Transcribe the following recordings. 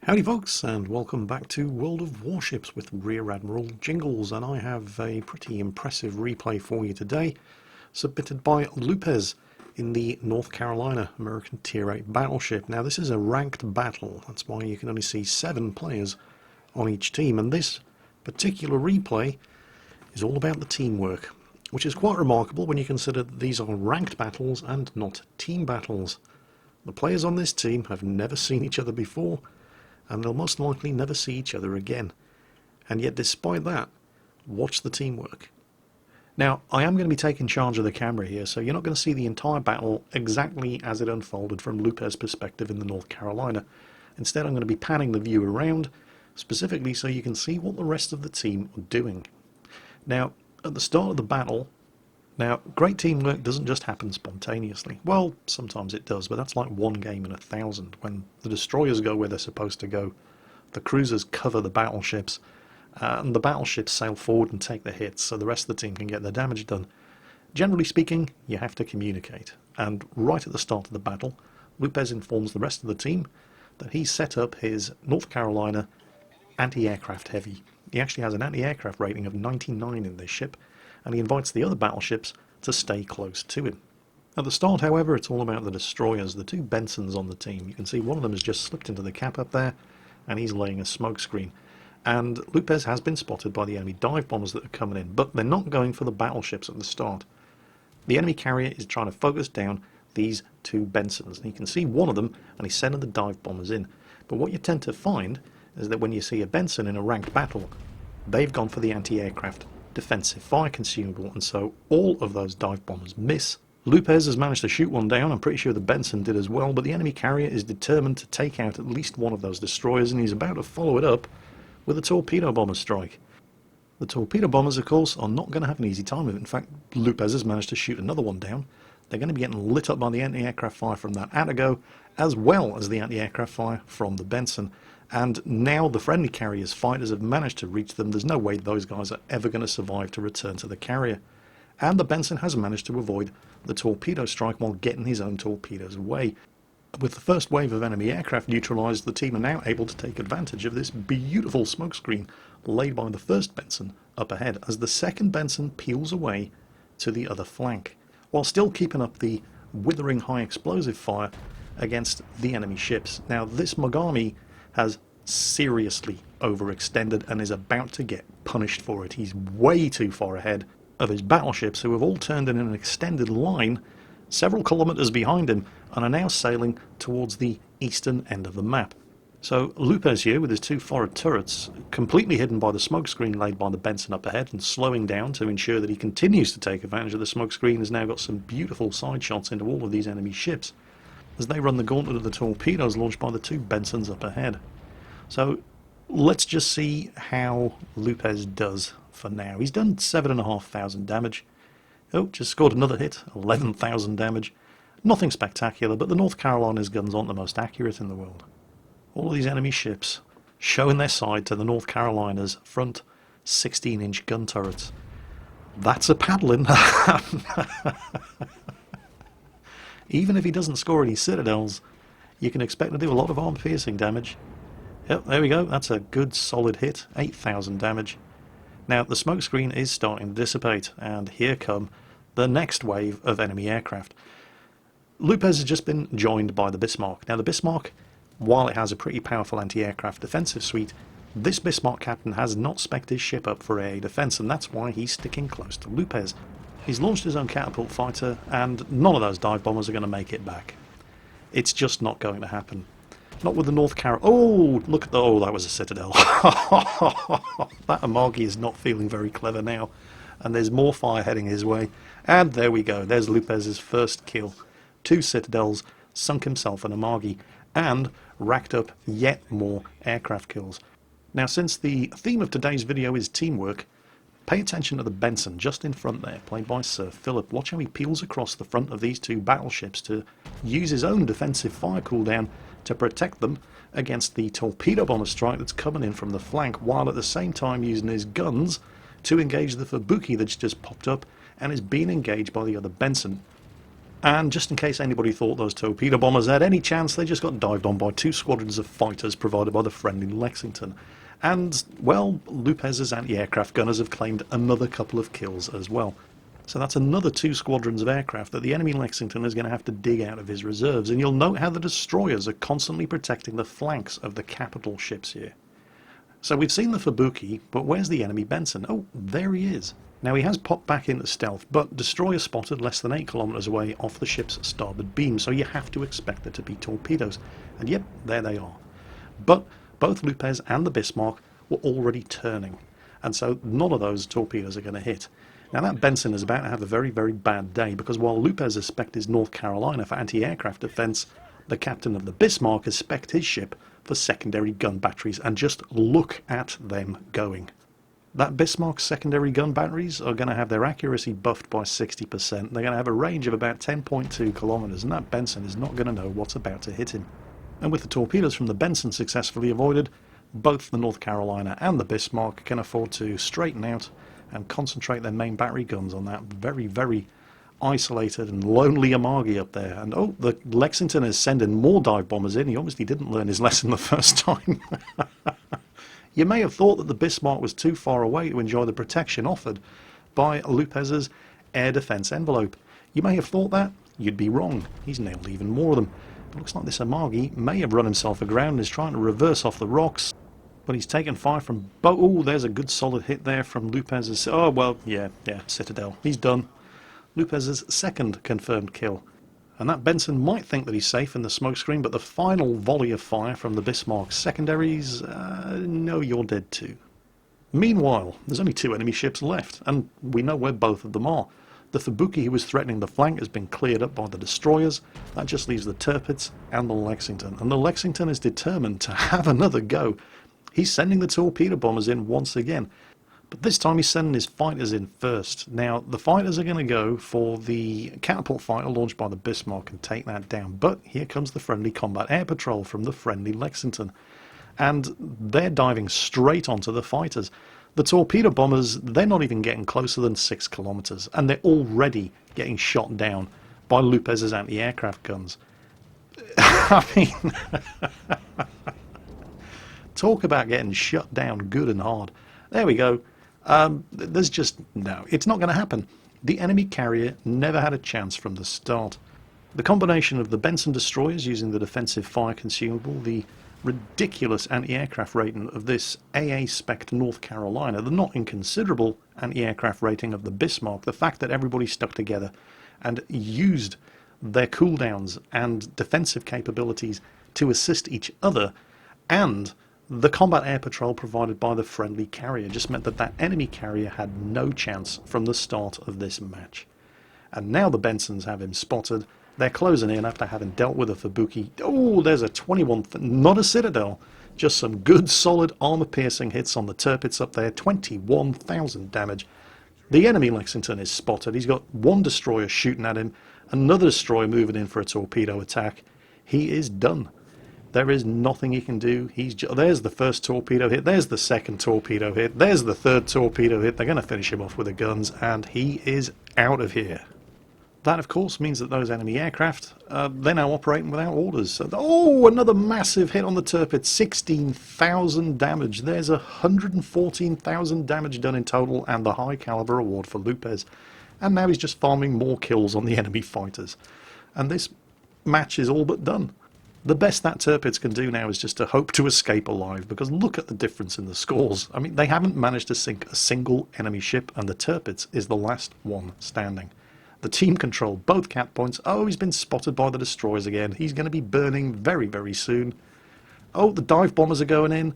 Howdy folks, and welcome back to World of Warships with Rear Admiral Jingles, and I have a pretty impressive replay for you today, submitted by Lupez in the North Carolina American Tier 8 battleship. Now this is a ranked battle, that's why you can only see 7 players on each team, and this particular replay is all about the teamwork, which is quite remarkable when you consider that these are ranked battles and not team battles. The players on this team have never seen each other before, and they'll most likely never see each other again. And yet despite that, watch the teamwork. Now, I am going to be taking charge of the camera here, so you're not going to see the entire battle exactly as it unfolded from Lupez's perspective in the North Carolina. Instead, I'm going to be panning the view around, specifically so you can see what the rest of the team are doing. Now, at the start of the battle, great teamwork doesn't just happen spontaneously. Well, sometimes it does, but that's like one game in 1,000. When the destroyers go where they're supposed to go, the cruisers cover the battleships, and the battleships sail forward and take the hits so the rest of the team can get their damage done. Generally speaking, you have to communicate, and right at the start of the battle, Lupez informs the rest of the team that he's set up his North Carolina anti-aircraft heavy. He actually has an anti-aircraft rating of 99 in this ship, and he invites the other battleships to stay close to him. At the start, however, it's all about the destroyers, the 2 Bensons on the team. You can see one of them has just slipped into the cap up there, and he's laying a smoke screen. And Lupez has been spotted by the enemy dive bombers that are coming in, but they're not going for the battleships at the start. The enemy carrier is trying to focus down these 2 Bensons, and you can see one of them, and he's sending the dive bombers in. But what you tend to find is that when you see a Benson in a ranked battle, they've gone for the anti-aircraft defensive fire consumable, and so all of those dive bombers miss. Lupez has managed to shoot one down, I'm pretty sure the Benson did as well, but the enemy carrier is determined to take out at least one of those destroyers, and he's about to follow it up with a torpedo bomber strike. The torpedo bombers, of course, are not going to have an easy time with it. In fact, Lupez has managed to shoot another one down. They're going to be getting lit up by the anti-aircraft fire from that Atago, as well as the anti-aircraft fire from the Benson. And now the friendly carrier's fighters have managed to reach them. There's no way those guys are ever going to survive to return to the carrier. And the Benson has managed to avoid the torpedo strike while getting his own torpedoes away. With the first wave of enemy aircraft neutralised, the team are now able to take advantage of this beautiful smokescreen laid by the first Benson up ahead as the second Benson peels away to the other flank, while still keeping up the withering high explosive fire against the enemy ships. Now this Mogami has seriously overextended and is about to get punished for it. He's way too far ahead of his battleships, who have all turned in an extended line several kilometres behind him and are now sailing towards the eastern end of the map. So Lupez here with his 2 forward turrets, completely hidden by the smokescreen laid by the Benson up ahead and slowing down to ensure that he continues to take advantage of the smokescreen, has now got some beautiful side shots into all of these enemy ships as they run the gauntlet of the torpedoes launched by the 2 Bensons up ahead. So let's just see how Lupez does for now. He's done 7,500 damage. Oh, just scored another hit, 11,000 damage. Nothing spectacular, but the North Carolina's guns aren't the most accurate in the world. All of these enemy ships showing their side to the North Carolina's front 16-inch gun turrets. That's a paddling. Even if he doesn't score any citadels, you can expect to do a lot of armor-piercing damage. Yep, there we go, that's a good solid hit, 8,000 damage. Now the smokescreen is starting to dissipate, and here come the next wave of enemy aircraft. Lupez has just been joined by the Bismarck. Now the Bismarck, while it has a pretty powerful anti-aircraft defensive suite, this Bismarck captain has not spec'd his ship up for air defense, and that's why he's sticking close to Lupez. He's launched his own catapult fighter, and none of those dive bombers are going to make it back. It's just not going to happen. Not with the North Carolina. Oh, look at the... Oh, that was a citadel. That Amagi is not feeling very clever now. And there's more fire heading his way. And there we go. There's Lupez's first kill. 2 citadels, sunk himself an Amagi, and racked up yet more aircraft kills. Now, since the theme of today's video is teamwork, pay attention to the Benson just in front there, played by Sir Philip. Watch how he peels across the front of these 2 battleships to use his own defensive fire cooldown to protect them against the torpedo bomber strike that's coming in from the flank, while at the same time using his guns to engage the Fubuki that's just popped up and is being engaged by the other Benson. And just in case anybody thought those torpedo bombers had any chance, they just got dived on by 2 squadrons of fighters provided by the friendly Lexington. And, well, Lopez's anti-aircraft gunners have claimed another couple of kills as well. So that's another 2 squadrons of aircraft that the enemy Lexington is going to have to dig out of his reserves. And you'll note how the destroyers are constantly protecting the flanks of the capital ships here. So we've seen the Fubuki, but where's the enemy Benson? Oh, there he is. Now he has popped back into stealth, but destroyer spotted less than 8 kilometers away off the ship's starboard beam, so you have to expect there to be torpedoes. And yep, there they are. But both Lopez and the Bismarck were already turning, and so none of those torpedoes are going to hit. Now that Benson is about to have a very, very bad day, because while Lopez has spec'd his North Carolina for anti-aircraft defense, the captain of the Bismarck has spec'd his ship for secondary gun batteries, and just look at them going. That Bismarck's secondary gun batteries are going to have their accuracy buffed by 60%. They're going to have a range of about 10.2 kilometers, and that Benson is not going to know what's about to hit him. And with the torpedoes from the Benson successfully avoided, both the North Carolina and the Bismarck can afford to straighten out and concentrate their main battery guns on that very, very isolated and lonely Amagi up there. And oh, the Lexington is sending more dive bombers in. He obviously didn't learn his lesson the first time. You may have thought that the Bismarck was too far away to enjoy the protection offered by Lopez's air defense envelope. You may have thought that. You'd be wrong. He's nailed even more of them. It looks like this Amagi may have run himself aground and is trying to reverse off the rocks, but he's taken fire from both. Oh, there's a good solid hit there from Lopez's. Oh, well, yeah, Citadel. He's done. Lopez's second confirmed kill. And that Benson might think that he's safe in the smokescreen, but the final volley of fire from the Bismarck's secondaries, no, you're dead too. Meanwhile, there's only 2 enemy ships left, and we know where both of them are. The Fubuki, who was threatening the flank, has been cleared up by the destroyers. That just leaves the Tirpitz and the Lexington. And the Lexington is determined to have another go. He's sending the torpedo bombers in once again. But this time he's sending his fighters in first. Now, the fighters are going to go for the catapult fighter launched by the Bismarck and take that down. But here comes the friendly combat air patrol from the friendly Lexington. And they're diving straight onto the fighters. The torpedo bombers, they're not even getting closer than 6 kilometers. And they're already getting shot down by Lopez's anti-aircraft guns. I mean, talk about getting shut down good and hard. There we go. There's just, no, it's not going to happen. The enemy carrier never had a chance from the start. The combination of the Benson destroyers using the defensive fire consumable, the ridiculous anti-aircraft rating of this AA-spec North Carolina, the not inconsiderable anti-aircraft rating of the Bismarck, the fact that everybody stuck together and used their cooldowns and defensive capabilities to assist each other, and the combat air patrol provided by the friendly carrier just meant that that enemy carrier had no chance from the start of this match. And now the Bensons have him spotted. They're closing in after having dealt with a Fubuki. Oh, there's a 21, not a Citadel, just some good solid armor-piercing hits on the Tirpitz up there, 21,000 damage. The enemy Lexington is spotted. He's got 1 destroyer shooting at him, another destroyer moving in for a torpedo attack. He is done. There is nothing he can do. There's the first torpedo hit, there's the second torpedo hit, there's the third torpedo hit. They're going to finish him off with the guns, and he is out of here. That, of course, means that those enemy aircraft, they're now operating without orders. So, oh, another massive hit on the Tirpitz, 16,000 damage. There's 114,000 damage done in total, and the high caliber award for Lopez. And now he's just farming more kills on the enemy fighters. And this match is all but done. The best that Tirpitz can do now is just to hope to escape alive, because look at the difference in the scores. I mean, they haven't managed to sink a single enemy ship, and the Tirpitz is the last one standing. The team controlled both cap points. Oh, he's been spotted by the destroyers again. He's going to be burning very, very soon. Oh, the dive bombers are going in,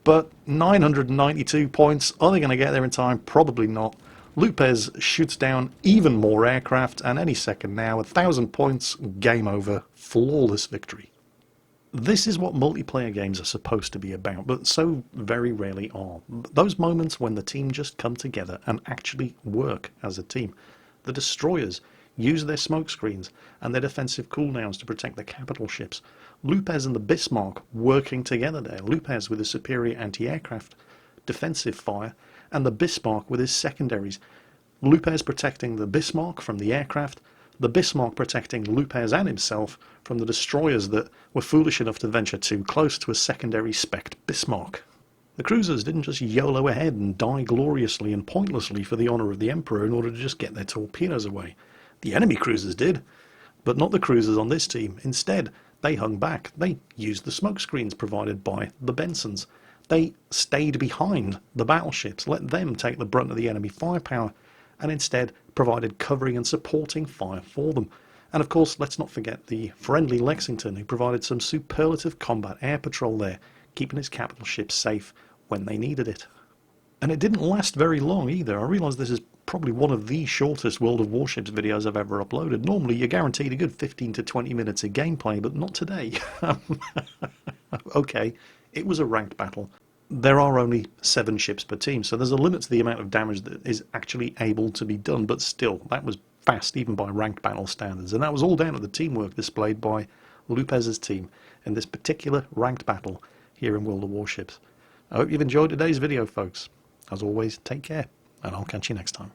but 992 points. Are they going to get there in time? Probably not. Lopez shoots down even more aircraft, and any second now, 1,000 points, game over, flawless victory. This is what multiplayer games are supposed to be about, but so very rarely are. Those moments when the team just come together and actually work as a team. The destroyers use their smoke screens and their defensive cooldowns to protect the capital ships. Lopez and the Bismarck working together there. Lopez with his superior anti-aircraft defensive fire, and the Bismarck with his secondaries. Lopez protecting the Bismarck from the aircraft, the Bismarck protecting Lupez and himself from the destroyers that were foolish enough to venture too close to a secondary spec'd Bismarck. The cruisers didn't just YOLO ahead and die gloriously and pointlessly for the honour of the Emperor in order to just get their torpedoes away. The enemy cruisers did, but not the cruisers on this team. Instead, they hung back. They used the smoke screens provided by the Bensons. They stayed behind the battleships, let them take the brunt of the enemy firepower, and instead provided covering and supporting fire for them. And of course, let's not forget the friendly Lexington, who provided some superlative combat air patrol there, keeping its capital ships safe when they needed it. And it didn't last very long either. I realise this is probably one of the shortest World of Warships videos I've ever uploaded. Normally you're guaranteed a good 15 to 20 minutes of gameplay, but not today. Okay, it was a ranked battle. There are only 7 ships per team, so there's a limit to the amount of damage that is actually able to be done, but still, that was fast even by ranked battle standards, and that was all down to the teamwork displayed by Lupez's team in this particular ranked battle here in World of Warships. I hope you've enjoyed today's video, folks. As always, take care, and I'll catch you next time.